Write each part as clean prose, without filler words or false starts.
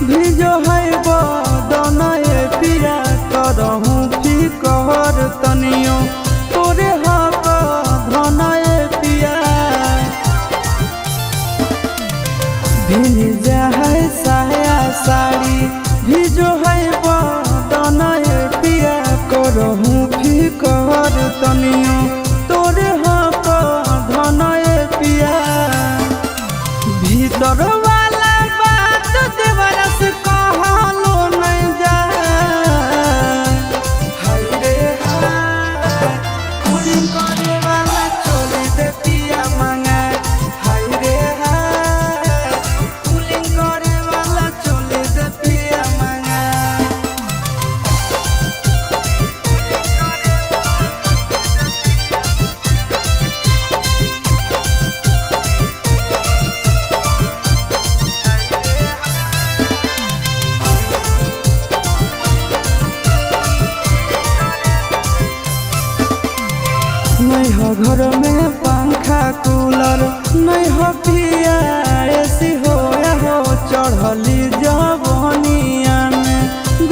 भिजो है बदनए पिया करहूँ फिकर तनियो तोरे हक धनए पिया भिजा है साया साड़ी भिजो है बदनए पिया करहूँ फिकर तनियो तोरे हक धनए पिया भीतर वाला बात देवरा से कहलो नहीं जा हाय रे हाय कुली करे वाला चोले दे पिया मांगा हाय रे हाय कुली करे वाला चोले दे पिया मांगा नहीं हो घर में पंखा कूलर नहीं हो पिया ऐसी होया हो चढ़ली जवनिया में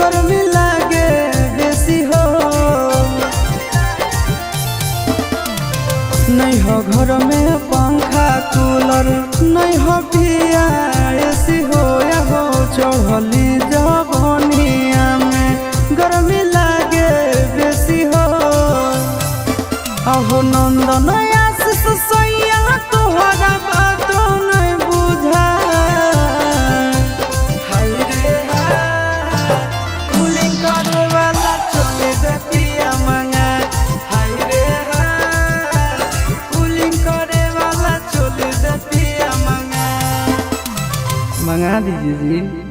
गर्मी लागे बेसी हो नहीं हो घर में पंखा कूलर नहीं हो पिया ऐसी होया हो चढ़ली जवनिया में गर्मी लागे बेसी हो अहो नंदन आशीष सैया तोहरा बातो नहीं बुझा हाय रे हाय कुली करे वाला चोले दे पिया मांगा हाय रे हाय कुली करे वाला चोले दे पिया मांगा दीजिए जी।